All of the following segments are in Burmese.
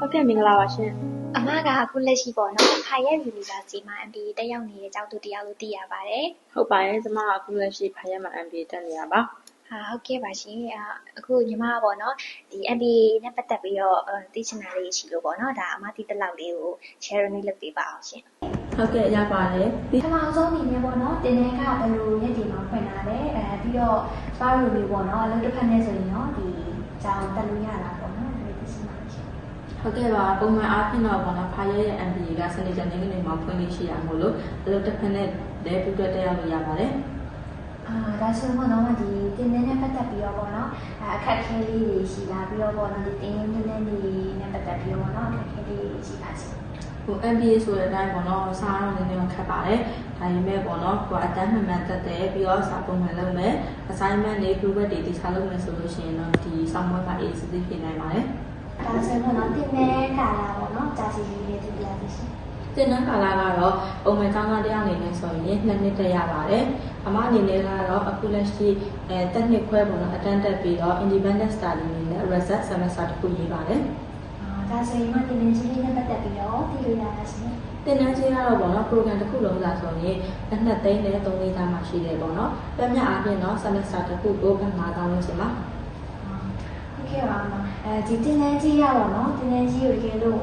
ဟုတ်ကဲ့မင်္ဂလာပါရှင်အမကအခုလက်ရှိပေါ့နော်ခိုင်ရဲ University မှာ MBA တက်ရောက်နေတဲ့ကျောင်းသူတယောက်လို့သိရပါတယ်ဟုတ်ပါတယ်ကျမကအခုလက်ရှိခိုင်ရဲမှာ MBA တက်နေတာပါဟုတ်ကဲ့ပါရှင်အခုညီမကပေါ့နော်ဒီ MBA နဲ့ပတ်သက်ပြီးတော့သိချင်တာလေးရှိလို့ပေါ့နော်ဒါအမသိတဲ့လောက်လေးကို share လေးလုပ်ပေးပါအောင်ရှင်ဟုတ်ကဲ့ရပါတယ်ပထမဆုံးအနေနဲ့ပေါ့နော်တင်တန်းကဘယ်လိုရက်ဒီမှာဖွင့်လာလဲပြီးတော့စပါးလိုလေးပေါ့နော်အလုပ်တစ်ဖက်နဲ့ဆိုရင်တော့ဒီကျောင်းတက်လို့ရတာပေါ့နော်ဒီသိချင်ပါရှင်ဟုတ်ကဲ့ပါပုံမှန်အားဖြင့်တော့ပေါ့နော်ခိုင်ရဲရဲ့ MBA ကစနေတနင်္ဂနွေမှာဖွင့်လို့ရှိရမို့လို့အလုပ်တစ်ဖက်နဲ့လည်းပြည့်တက်ရောက်လို့ရပါတယ်ဒါဆိုတော့နော်ဒီတင်တဲ့နဲ့ပတ်သက်ပြီးတော့ပေါ့နော်အခက်အခဲလေးတွေရှိလာပြီးတော့ပေါ့နော်ဒီတင်ရင်းတဲ့နေနဲ့ပတ်သက်ပြီးတော့ပေါ့နော်အခက်အခဲလေးရှိပါစေMBA ဆိုတဲ့အတိုင်းပေါ့နော်စာတော့နည်းနည်းခက်ပါတယ်ဒါပေမဲ့ပေါ့နော်ကိုအတန်းမှန်မှန်တက်တယ်ပြီးတော့စာပုံမှန်လုပ်မယ် assignment တွေ project တွေဒီစားလုပ်မယ်ဆိုလို့ရှိရင်တော့ဒီဆောင်းမွေးမှာ AC သိဖြစ်နိုင်ပါတယ်ဒါဆိုတော့နော်တင်တဲ့ကာလပေါ့နော်ကြာစီလေးလေးတူရပါရှင်တင်တဲ့ကာလကတော့ပုံမှန်ကျောင်းသားတရားအနေနဲ့ဆိုရင်2နှစ်တက်ရပါတယ်အမအနေနဲ့ကတော့အခုလက်ရှိတက်နှစ်ခွဲပေါ့နော်အတန်းတက်ပြီးတော့ independent study အနေနဲ့ result semester တစ်ခုရေးပါတယ်ဒါဆိုရင်တင်တဲ့ကြီးလေးနဲ့ပတ်သက်ပြီးတော့သိလို့ရပါရှင်တင်တဲ့ကြီးကတော့ပေါ့နော် program တစ်ခုလုံးသာဆိုရင်2သိန်းနဲ့3သိန်းသားမှရှိတယ်ပေါ့နော်ပြည့်မြအားဖြင့်တော့ semester တစ်ခုကို5000ဝန်းကျင်ပါဟုတ်ကဲ့ပါဒီတင်တဲ့ကြီးရပါတော့တင်တဲ့ကြီးကိုတကယ်လို့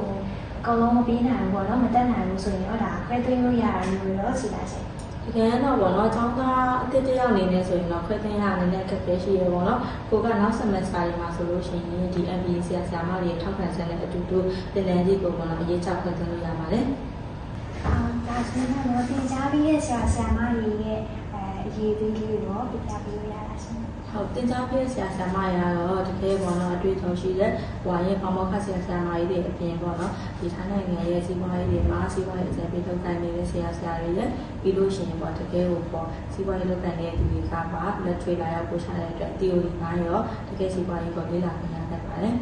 အကောင်လုံးမပြီးနိုင်ဘူးပေါ့နော်မတက်နိုင်ဘူးဆိုရင်တော့ဒါခွဲသွင်းလို့ရတာမျိုးတော့ရှိလားရှင်တကယ်တော့ပေါ့နော်ကျောင်းသားအသစ်တယောက်အနေနဲ့ဆိုရင်တော့ခွဲသွင်းရအနေနဲ့အခက်အခဲရှိရပေါ့နော်ကိုကနောက် semester တွေမှာဆိုလို့ရှိရင်ဒီ MBA ဆရာမတွေထောက်ခံချက်နဲ့အတူတူတင်တဲ့ကြီးကိုပေါ့နော်အရေးချခွဲသွင်းလို့ရပါတယ်ဒါဆိုရင်တော့သင်ကြားပြီးရဲ့ဆရာမတွေရဲ့အရေးသေးလေးတော့ပြပြပေးလို့ရလားရှင်ဟုတ်တင်ကြားပြီးဆရာမတွေကတော့တကယ်ပေါ့နော်အတွေ့အကြုံရှိတဲ့ဟိုရဲ့ပေါမောက္ခဆရာမကြီးတွေအပြင်ပေါ့နော်ဒီထိုင်းနိုင်ငံရဲ့စီးပွားရေးတွေမှာစီးပွားရေးအကျဉ်းပေးထုတ်ကိုင်နေတဲ့ဆရာတွေလည်းပြီးလို့ရှိရင်ပေါ့တကယ်ကိုပေါ့စီးပွားရေးလုပ်ကိုင်နေတဲ့သူတွေကပါလက်ထွေလာရောက်ပို့ချတဲ့အတွက် theory 9ရောတကယ်စီးပွားရေးကိုလေ့လာခွင့်ရတတ်ပါတယ်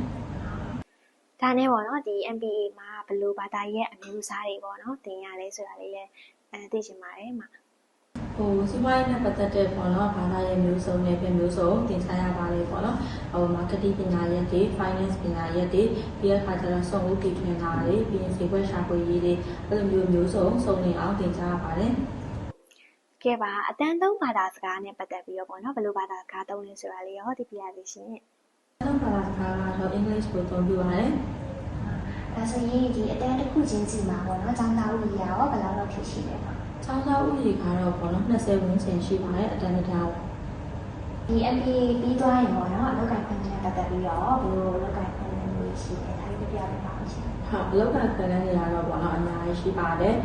ဒါနဲ့ပေါ့နော်ဒီ MBA မှာဘယ်လိုဘာသာရဲ့အမျိုးအစားတွေပေါ့နော်သင်ရလဲဆိုတာလေးလည်းသိချင်ပါတယ်မှာစီးပွားရေးနဲ့ပတ်သက်တဲ့ပေါ့နော်ဘာသာရေးမျိုးစုံနဲ့ပြင်မျိုးစုံသင်ကြားရပါတယ်ပေါ့နော်marketing ပညာရပ်တွေ finance ပညာရပ်တွေပြီးတဲ့အခါကျတော့စုံဦးတည်ထွင်တာတွေပြီးရင်ဈေးကွက်ရှာဖွေရေးတွေအဲ့လိုမျိုးစုံနေအောင်သင်ကြားရပါတယ်ကဲပါအတန်းသုံးဘာသာစကားနဲ့ပတ်သက်ပြီးတော့ပေါ့နော်ဘယ်လိုဘာသာစကားသုံးလဲဆိုတာလေးရောသိပြရစီရှင်ဘာသာစကားကတော့ English ကိုသုံးပြပါတယ်ဒါဆိုရင်ဒီအတန်းတစ်ခုချင်းစီမှာပေါ့နော်ကျောင်းသားဦးကြီးရောဘယ်လောက်ဖြစ်ရှိလဲပေါ့ကျောင်းသားဦးကြီးကတော့ပေါ့နော်20ဝန်းကျင်ရှိပါတယ်အတန်းတစ်ထောင်ဒီ MBA ပြီးသွားရင်ပေါ့နော်အလုပ်ကိုင်ခွင့်နဲ့ပတ်သက်ပြီးတော့ဘယ်လိုအလုပ်ကိုင်ခွင့်တွေရှိလဲဒါလေးပြပြပေးပါဦးရှင်ဟုတ်အလုပ်ကိုင်ခွင့်တွေကတော့ပေါ့နော်အများကြီးရှိပါတယ်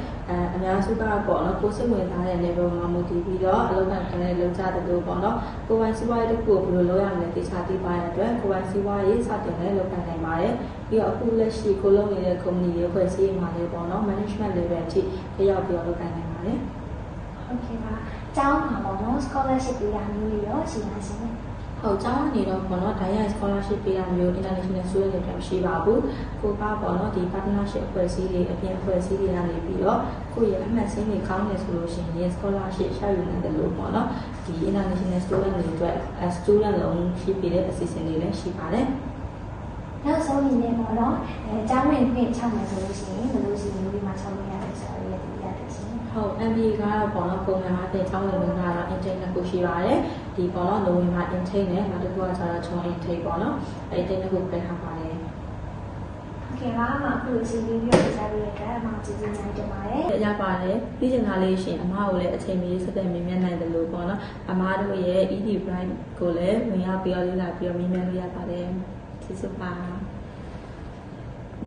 အများစုကပေါ့နော်ကိုယ်စိတ်ဝင်စားတဲ့ level မှာမူတည်ပြီးတော့အလုပ်ကိုင်ခွင့်တွေလုပ်ကြတယ်လို့ပေါ့နော်ကိုယ်ပိုင်စီးပွားရေးတစ်ခုကိုဘယ်လိုလုပ်ရမလဲသိချသိပါရတဲ့အတွက်ကိုယ်ပိုင်စီးပွားရေးစတင်လည်းလုပ်ကိုင်နိုင်ပါတယ်ပြီးတော့အခုလက်ရှိကိုလုပ်နေတဲ့ company တွေဖွဲ့စည်းမှာလည်းပေါ့နော် management level အထိရောက်ပြီးတော့လုပ်ကိုင်နိုင်ပါတယ်ဟုတ်ကဲ့ပါကျောင်းမှာပေါ့နော် scholarship ပေးတာမျိုးတွေရောရှိလားရှင်ဟုတ်ကျောင်းကနေတော့ပေါ့နော် direct scholarship ပေးတာမျိုး international student တွေမရှိပါဘူးကိုကပေါ့နော်ဒီ partnership အဖွဲ့အစည်းတွေအပြင်အဖွဲ့အစည်းတွေကနေပြီးတော့ကိုရဲ့အမှတ်စင်းတွေကောင်းနေဆိုလို့ရှိရင် scholarship ရှာယူနိုင်တယ်လို့ပေါ့နော်ဒီ international student တွေအတွက် student loan ရှိပေးတဲ့အစီအစဉ်တွေလည်းရှိပါတယ်နောက်ဆုံးအနေနဲ့ပေါ့နော်ကျောင်းဝင်ခွင့်ချမယ်ဆိုလို့ရှိရင်ဘယ်လိုစီမျိုးဒီမှာချလို့ရလဲဆိုတော့လည်းသိရတယ်ရှင်ဟုတ် MBA ကတော့ပေါ့နော်ပုံမှန်အားဖြင့်ကျောင်းဝင်ခွင့်ကတော့ intake နှစ်ခုရှိပါတယ်ဒီပေါ့နော်နိုဝင်ဘာ intake နဲ့နောက်တစ်ခုကကျတော့ဂျွန် intake ပေါ့နော်အဲ့ဒီနှစ်ခုပြထားပါတယ်โอเคပါအမအခုစီးပြီးပြောပြပေးရတဲ့အမကျေးဇူးများတင်ပါတယ်ရပါတယ်ပြီးချင်တာလေးရှင်အမကိုလည်းအချိန်မီစတဲ့မြင်မြတ်နိုင်တယ်လို့ပေါ့နော်အမတို့ရဲ့ ED Bright ကိုလည်းဝင်ရောက်ပြီးတော့လေ့လာပြီးတော့မြင်မြတ်လို့ရပါတယ်ကျေးဇူးပါ